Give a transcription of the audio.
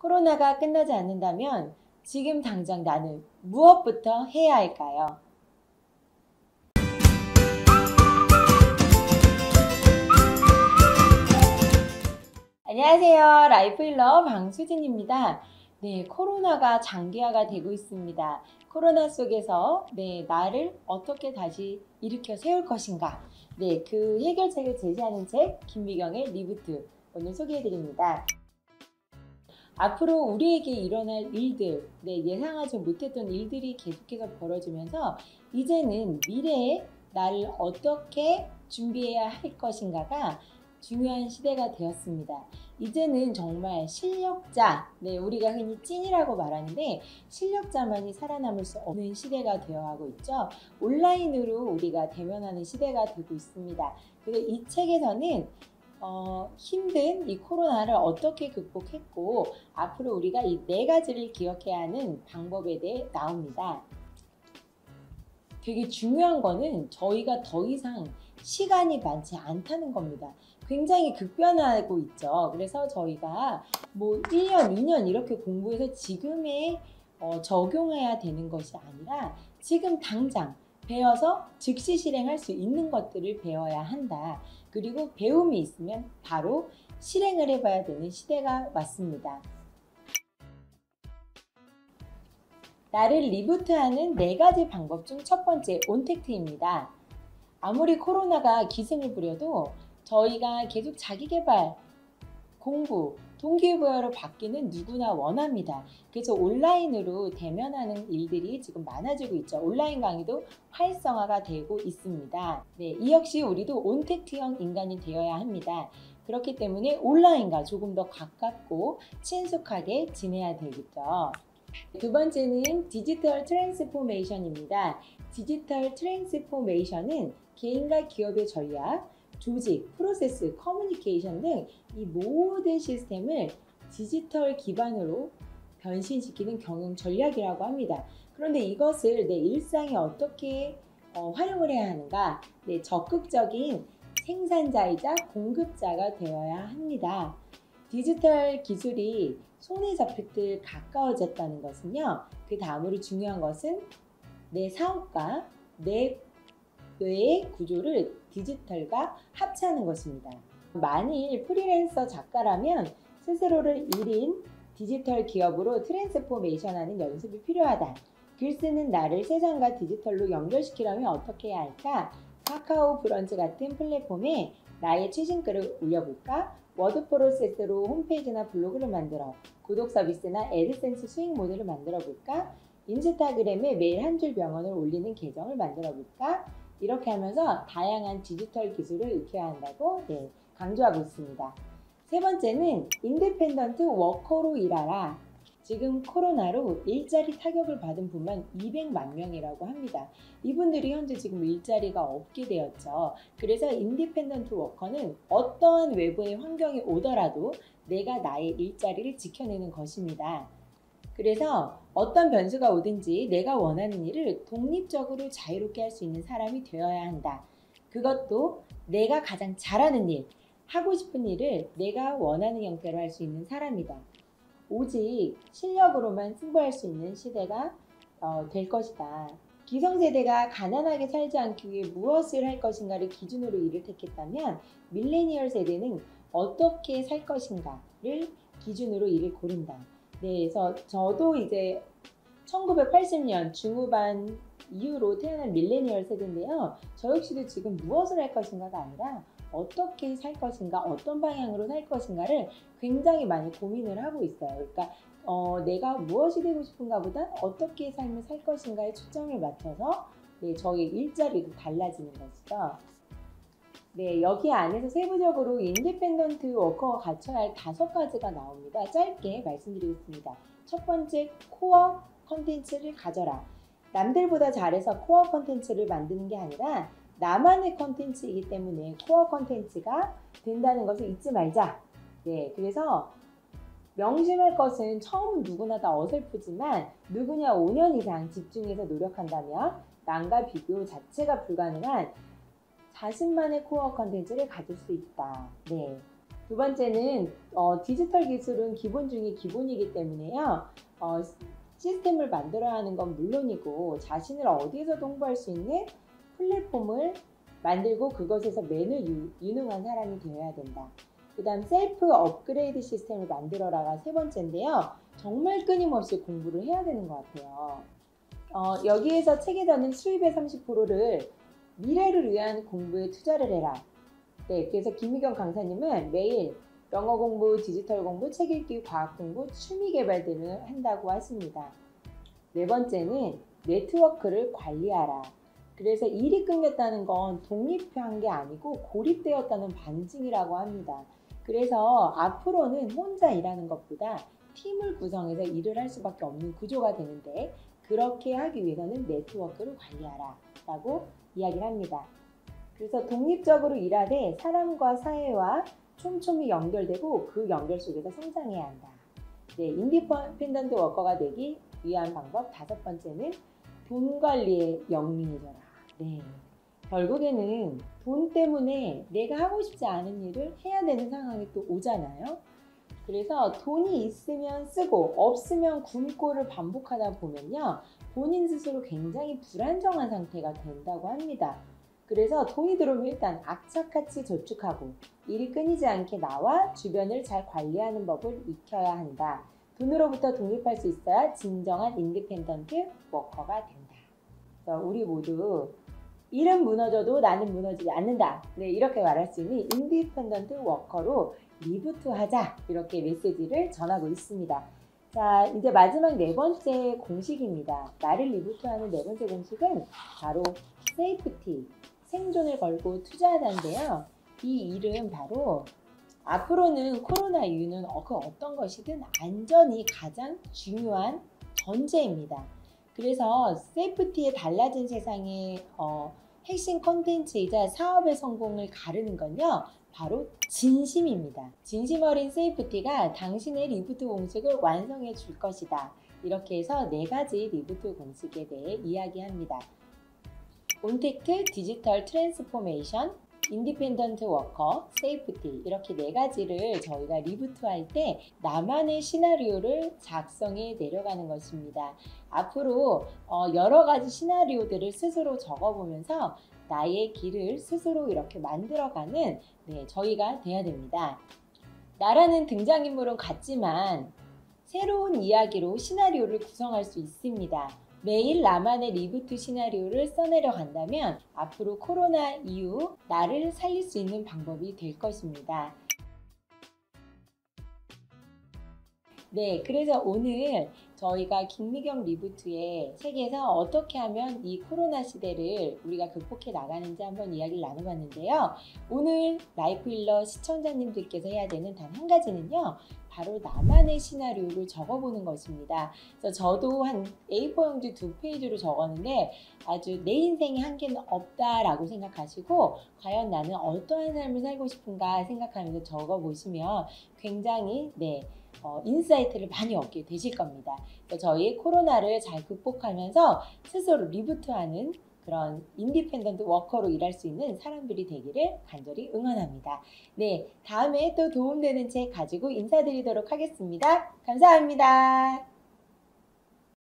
코로나가 끝나지 않는다면 지금 당장 나는 무엇부터 해야 할까요? 안녕하세요. 라이프힐러 방수진입니다. 네, 코로나가 장기화가 되고 있습니다. 코로나 속에서 나를 어떻게 다시 일으켜 세울 것인가? 그 해결책을 제시하는 책 김미경의 리부트 오늘 소개해드립니다. 앞으로 우리에게 일어날 일들, 예상하지 못했던 일들이 계속해서 벌어지면서 이제는 미래에 나를 어떻게 준비해야 할 것인가가 중요한 시대가 되었습니다. 이제는 정말 실력자, 우리가 흔히 찐이라고 말하는데 실력자만이 살아남을 수 없는 시대가 되어가고 있죠. 온라인으로 우리가 대면하는 시대가 되고 있습니다. 그래서 이 책에서는 힘든 이 코로나를 어떻게 극복했고 앞으로 우리가 이 4가지를 기억해야 하는 방법에 대해 나옵니다. 되게 중요한 거는 저희가 더 이상 시간이 많지 않다는 겁니다. 굉장히 급변하고 있죠. 그래서 저희가 1년, 2년 이렇게 공부해서 지금에 적용해야 되는 것이 아니라 지금 당장 배워서 즉시 실행할 수 있는 것들을 배워야 한다. 그리고 배움이 있으면 바로 실행을 해봐야 되는 시대가 왔습니다. 나를 리부트하는 4가지 방법 중 첫 번째, 온택트입니다. 아무리 코로나가 기승을 부려도 저희가 계속 자기계발, 공부, 동기부여로 바뀌는 누구나 원합니다. 그래서 온라인으로 대면하는 일들이 지금 많아지고 있죠. 온라인 강의도 활성화가 되고 있습니다. 이 역시 우리도 온택트형 인간이 되어야 합니다. 그렇기 때문에 온라인과 조금 더 가깝고 친숙하게 지내야 되겠죠. 두 번째는 디지털 트랜스포메이션입니다. 디지털 트랜스포메이션은 개인과 기업의 전략, 조직, 프로세스, 커뮤니케이션 등 이 모든 시스템을 디지털 기반으로 변신시키는 경영 전략이라고 합니다. 그런데 이것을 내 일상에 어떻게 활용을 해야 하는가? 적극적인 생산자이자 공급자가 되어야 합니다. 디지털 기술이 손에 잡힐 듯 가까워졌다는 것은요. 그 다음으로 중요한 것은 내 사업과 내 뇌의 구조를 디지털과 합치하는 것입니다. 만일 프리랜서 작가라면 스스로를 1인 디지털 기업으로 트랜스포메이션하는 연습이 필요하다. 글 쓰는 나를 세상과 디지털로 연결시키려면 어떻게 해야 할까? 카카오 브런치 같은 플랫폼에 나의 최신글을 올려볼까? 워드 프로세스로 홈페이지나 블로그를 만들어 구독 서비스나 애드센스 수익 모델을 만들어 볼까? 인스타그램에 매일 한 줄 병원을 올리는 계정을 만들어 볼까? 이렇게 하면서 다양한 디지털 기술을 익혀야 한다고 강조하고 있습니다. 세 번째는 인디펜던트 워커로 일하라. 지금 코로나로 일자리 타격을 받은 분만 200만 명이라고 합니다. 이분들이 현재 지금 일자리가 없게 되었죠. 그래서 인디펜던트 워커는 어떠한 외부의 환경이 오더라도 내가 나의 일자리를 지켜내는 것입니다. 그래서 어떤 변수가 오든지 내가 원하는 일을 독립적으로 자유롭게 할 수 있는 사람이 되어야 한다. 그것도 내가 가장 잘하는 일, 하고 싶은 일을 내가 원하는 형태로 할 수 있는 사람이다. 오직 실력으로만 승부할 수 있는 시대가 될 것이다. 기성세대가 가난하게 살지 않기 위해 무엇을 할 것인가를 기준으로 일을 택했다면 밀레니얼 세대는 어떻게 살 것인가를 기준으로 일을 고른다. 그래서 저도 이제 1980년 중후반 이후로 태어난 밀레니얼 세대인데요. 저 역시도 지금 무엇을 할 것인가가 아니라 어떻게 살 것인가, 어떤 방향으로 살 것인가를 굉장히 많이 고민을 하고 있어요. 그러니까 내가 무엇이 되고 싶은가 보다 어떻게 삶을 살 것인가에 초점을 맞춰서 저희 일자리도 달라지는 것이죠. 여기 안에서 세부적으로 인디펜던트 워커가 갖춰야 할 5가지가 나옵니다. 짧게 말씀드리겠습니다. 첫 번째, 코어 컨텐츠를 가져라. 남들보다 잘해서 코어 컨텐츠를 만드는 게 아니라 나만의 컨텐츠이기 때문에 코어 컨텐츠가 된다는 것을 잊지 말자. 그래서 명심할 것은 처음은 누구나 다 어설프지만 누구냐 5년 이상 집중해서 노력한다면 남과 비교 자체가 불가능한 자신만의 코어 컨텐츠를 가질 수 있다. 두 번째는 디지털 기술은 기본 중에 기본이기 때문에요. 시스템을 만들어야 하는 건 물론이고 자신을 어디에서도 홍보할 수 있는 플랫폼을 만들고 그것에서 매는 유능한 사람이 되어야 된다. 그 다음 셀프 업그레이드 시스템을 만들어라가 세 번째인데요. 정말 끊임없이 공부를 해야 되는 것 같아요. 여기에서 책에서는 수입의 30%를 미래를 위한 공부에 투자를 해라. 네, 그래서 김희경 강사님은 매일 영어 공부, 디지털 공부, 책 읽기, 과학 공부, 취미 개발 등을 한다고 하십니다. 네 번째는 네트워크를 관리하라. 그래서 일이 끊겼다는 건 독립한 게 아니고 고립되었다는 반증이라고 합니다. 그래서 앞으로는 혼자 일하는 것보다 팀을 구성해서 일을 할 수밖에 없는 구조가 되는데 그렇게 하기 위해서는 네트워크를 관리하라 라고 이야기를 합니다. 그래서 독립적으로 일하되 사람과 사회와 촘촘히 연결되고 그 연결 속에서 성장해야 한다. 네, 인디펜던트 워커가 되기 위한 방법 다섯 번째는 돈 관리에 영리해져라. 네, 결국에는 돈 때문에 내가 하고 싶지 않은 일을 해야 되는 상황이 또 오잖아요. 그래서 돈이 있으면 쓰고 없으면 굶고를 반복하다 보면요. 본인 스스로 굉장히 불안정한 상태가 된다고 합니다. 그래서 돈이 들어오면 일단 악착같이 저축하고 일이 끊이지 않게 나와 주변을 잘 관리하는 법을 익혀야 한다. 돈으로부터 독립할 수 있어야 진정한 인디펜던트 워커가 된다. 그래서 우리 모두 일은 무너져도 나는 무너지지 않는다. 네, 이렇게 말할 수 있는 인디펜던트 워커로 리부트하자. 이렇게 메시지를 전하고 있습니다. 자, 이제 마지막 네 번째 공식입니다. 나를 리부트하는 네 번째 공식은 바로 세이프티. 생존을 걸고 투자하다인데요. 이 일은 바로 앞으로는 코로나 이후는 그 어떤 것이든 안전이 가장 중요한 전제입니다. 그래서 세이프티의 달라진 세상의 핵심 컨텐츠이자 사업의 성공을 가르는 건요. 바로 진심입니다. 진심 어린 세이프티가 당신의 리부트 공식을 완성해 줄 것이다. 이렇게 해서 네 가지 리부트 공식에 대해 이야기합니다. 온택트, 디지털 트랜스포메이션, 인디펜던트 워커, 세이프티 이렇게 네 가지를 저희가 리부트할 때 나만의 시나리오를 작성해 내려가는 것입니다. 앞으로 여러 가지 시나리오들을 스스로 적어보면서 나의 길을 스스로 이렇게 만들어가는 저희가 돼야 됩니다. 나라는 등장인물은 같지만 새로운 이야기로 시나리오를 구성할 수 있습니다. 매일 나만의 리부트 시나리오를 써내려 간다면 앞으로 코로나 이후 나를 살릴 수 있는 방법이 될 것입니다. 네, 그래서 오늘 저희가 김미경 리부트의 책에서 어떻게 하면 이 코로나 시대를 우리가 극복해 나가는지 한번 이야기를 나눠봤는데요. 오늘 라이프힐러 시청자님들께서 해야 되는 단 한 가지는요. 바로 나만의 시나리오를 적어보는 것입니다. 그래서 저도 한 A4 용지 2페이지로 적었는데 아주 내 인생에 한계는 없다라고 생각하시고 과연 나는 어떠한 삶을 살고 싶은가 생각하면서 적어보시면 굉장히 인사이트를 많이 얻게 되실 겁니다. 그래서 저희 코로나를 잘 극복하면서 스스로 리부트하는 그런 인디펜던트 워커로 일할 수 있는 사람들이 되기를 간절히 응원합니다. 네, 다음에 또 도움되는 책 가지고 인사드리도록 하겠습니다. 감사합니다.